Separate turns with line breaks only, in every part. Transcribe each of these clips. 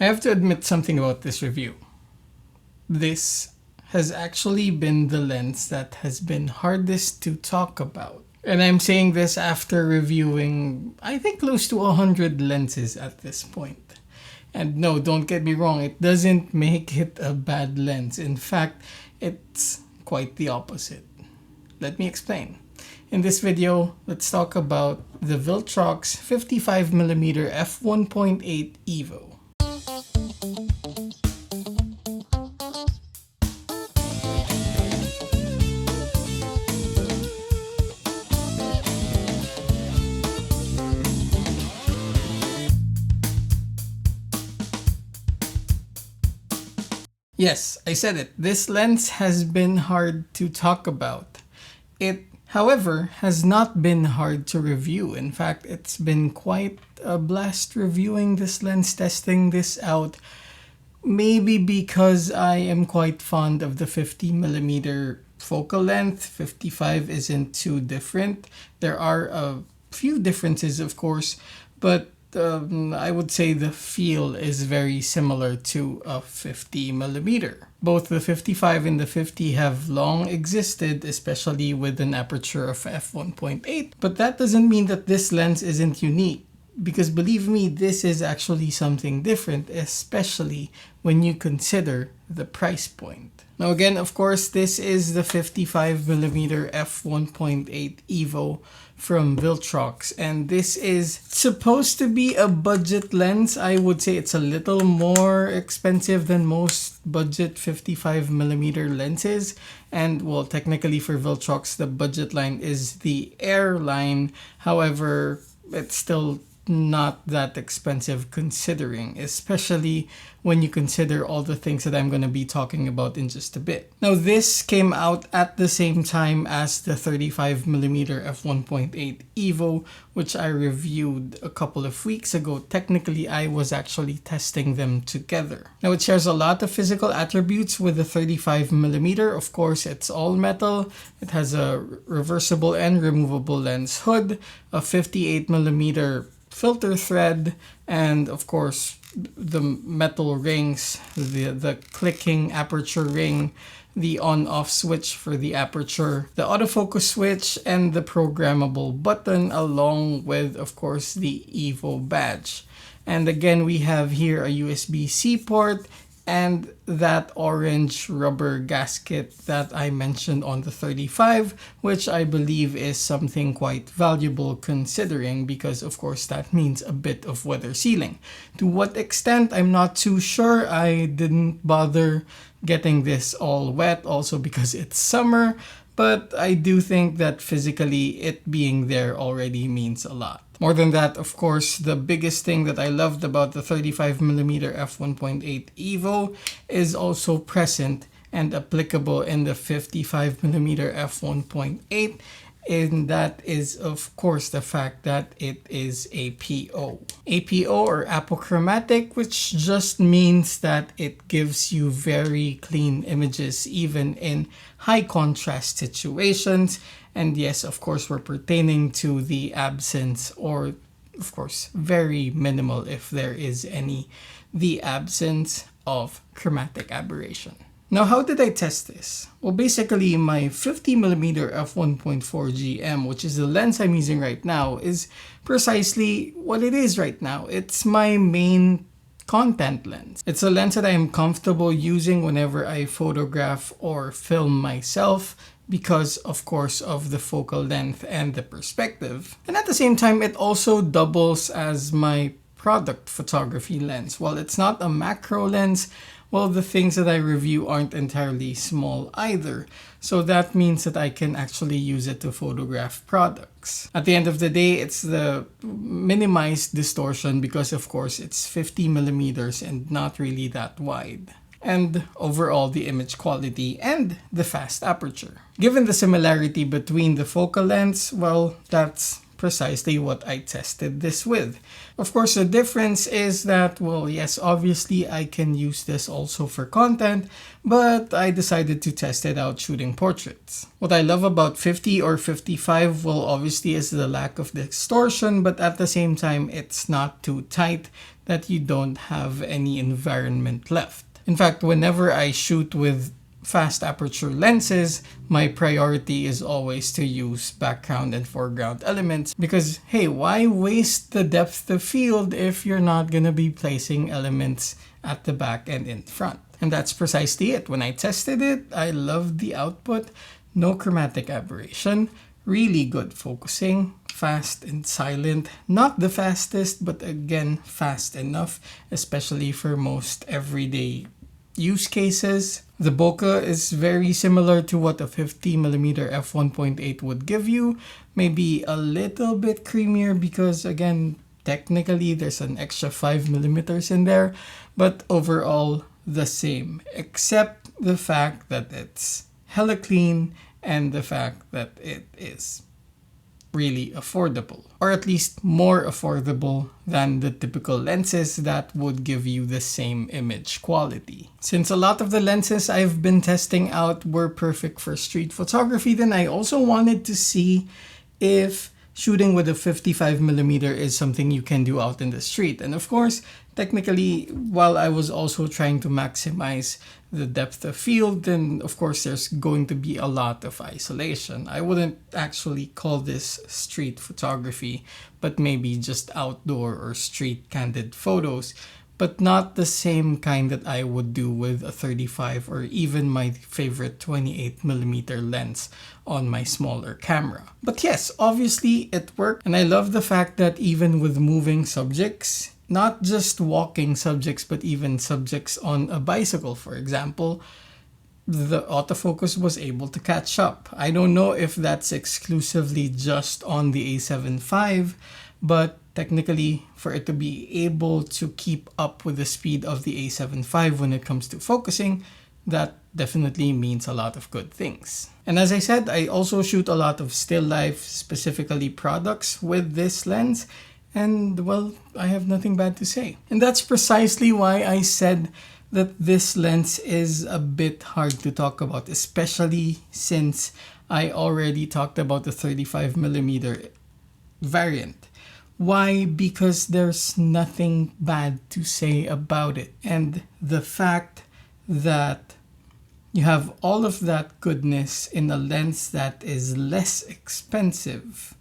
I have to admit something about this review. This has actually been the lens that has been hardest to talk about. And I'm saying this after reviewing, I think, close to 100 lenses at this point. And no, don't get me wrong, it doesn't make it a bad lens. In fact, it's quite the opposite. Let me explain. In this video, let's talk about the Viltrox 55mm f1.8 EVO. Yes, I said it. This lens has been hard to talk about. It, however, has not been hard to review. In fact, it's been quite a blast reviewing this lens, testing this out. Maybe because I am quite fond of the 50mm focal length. 55 isn't too different. There are a few differences, of course, but I would say the feel is very similar to a 50mm. Both the 55 and the 50 have long existed, especially with an aperture of f1.8, but that doesn't mean that this lens isn't unique. Because believe me, this is actually something different, especially when you consider the price point. Now again, of course, this is the 55mm f1.8 EVO from Viltrox, and this is supposed to be a budget lens. I would say it's a little more expensive than most budget 55mm lenses, and well, technically for Viltrox, the budget line is the Air line. However, it's still not that expensive considering, especially when you consider all the things that I'm going to be talking about in just a bit. Now this came out at the same time as the 35mm f1.8 EVO, which I reviewed a couple of weeks ago. Technically, I was actually testing them together. Now it shares a lot of physical attributes with the 35mm. Of course, it's all metal. It has a reversible and removable lens hood, a 58mm filter thread, and of course the metal rings, the clicking aperture ring, the on-off switch for the aperture, the autofocus switch, and the programmable button, along with, of course, the EVO badge. And again, we have here a USB-C port and that orange rubber gasket that I mentioned on the 35, which I believe is something quite valuable considering, because of course that means a bit of weather sealing. To what extent, I'm not too sure. I didn't bother getting this all wet, also because it's summer, but I do think that physically it being there already means a lot. More than that, of course, the biggest thing that I loved about the 35mm f1.8 EVO is also present and applicable in the 55mm f1.8, and that is, of course, the fact that it is APO. APO, or apochromatic, which just means that it gives you very clean images even in high contrast situations. And yes, of course, we're pertaining to the absence, or of course, very minimal if there is any, the absence of chromatic aberration. Now, how did I test this? Well, basically, my 50mm f1.4 GM, which is the lens I'm using right now, is precisely what it is right now. It's my main content lens. It's a lens that I am comfortable using whenever I photograph or film myself, because of course of the focal length and the perspective. And at the same time, it also doubles as my product photography lens. While it's not a macro lens, well, the things that I review aren't entirely small either. So that means that I can actually use it to photograph products. At the end of the day, it's the minimized distortion because of course it's 50mm and not really that wide. And overall the image quality and the fast aperture. Given the similarity between the focal lengths, well, that's precisely what I tested this with. Of course, the difference is that, well, yes, obviously I can use this also for content, but I decided to test it out shooting portraits. What I love about 50 or 55, well, obviously is the lack of distortion, but at the same time, it's not too tight that you don't have any environment left. In fact, whenever I shoot with fast aperture lenses, my priority is always to use background and foreground elements because, hey, why waste the depth of field if you're not gonna be placing elements at the back and in front? And that's precisely it. When I tested it, I loved the output. No chromatic aberration, really good focusing, fast and silent. Not the fastest, but again, fast enough, especially for most everyday use cases. The bokeh is very similar to what a 50mm f1.8 would give you. Maybe a little bit creamier because, again, technically there's an extra 5mm in there, but overall the same, except the fact that it's hella clean and the fact that it is really affordable, or at least more affordable than the typical lenses that would give you the same image quality. Since a lot of the lenses I've been testing out were perfect for street photography, then I also wanted to see if shooting with a 55mm is something you can do out in the street. And of course, technically, while I was also trying to maximize the depth of field, then of course there's going to be a lot of isolation. I wouldn't actually call this street photography, but maybe just outdoor or street candid photos, but not the same kind that I would do with a 35 or even my favorite 28mm lens on my smaller camera. But yes, obviously it worked, and I love the fact that even with moving subjects, not just walking subjects, but even subjects on a bicycle, for example, the autofocus was able to catch up. I don't know if that's exclusively just on the A7 IV, but technically for it to be able to keep up with the speed of the A7 V when it comes to focusing, that definitely means a lot of good things. And as I said, I also shoot a lot of still life, specifically products with this lens, and well, I have nothing bad to say. And that's precisely why I said that this lens is a bit hard to talk about, especially since I already talked about the 35mm variant. Why? Because there's nothing bad to say about it. And the fact that you have all of that goodness in a lens that is less expensive,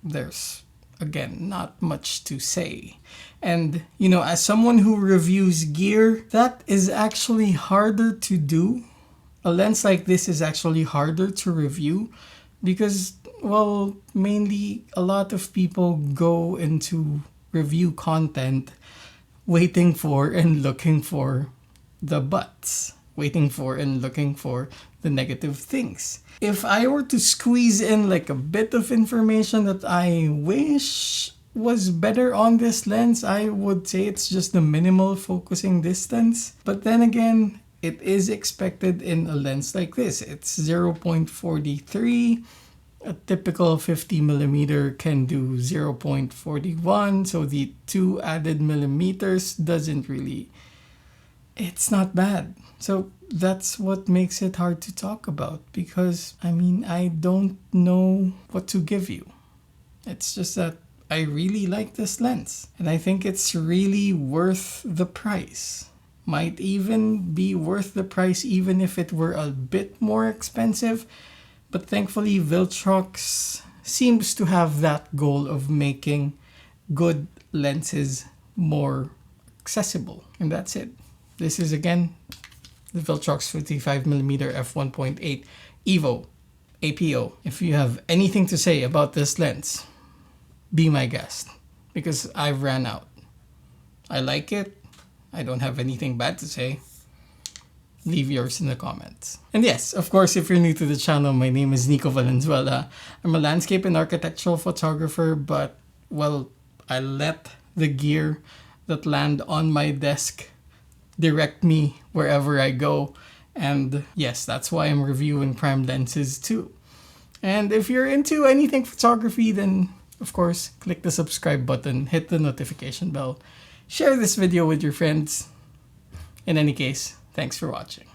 there's, again, not much to say. And, you know, as someone who reviews gear, that is actually harder to do. A lens like this is actually harder to review because, well, mainly a lot of people go into review content waiting for and looking for the buts, waiting for and looking for the negative things. If I were to squeeze in like a bit of information that I wish was better on this lens, I would say it's just the minimal focusing distance. But then again, it is expected in a lens like this. It's 0.43. A typical 50mm can do 0.41. So the 2 added millimeters doesn't really, it's not bad. So that's what makes it hard to talk about because, I mean, I don't know what to give you. It's just that I really like this lens and I think it's really worth the price. Might even be worth the price even if it were a bit more expensive. But thankfully, Viltrox seems to have that goal of making good lenses more accessible. And that's it. This is, again, the Viltrox 55mm f1.8 EVO APO. If you have anything to say about this lens, be my guest, because I've ran out. I like it. I don't have anything bad to say. Leave yours in the comments. And yes, of course, if you're new to the channel, my name is Nicco Valenzuela. I'm a landscape and architectural photographer, but, well, I let the gear that land on my desk direct me wherever I go. And yes, that's why I'm reviewing prime lenses too. And if you're into anything photography, then Of course, click the subscribe button, hit the notification bell, share this video with your friends. In any case, thanks for watching.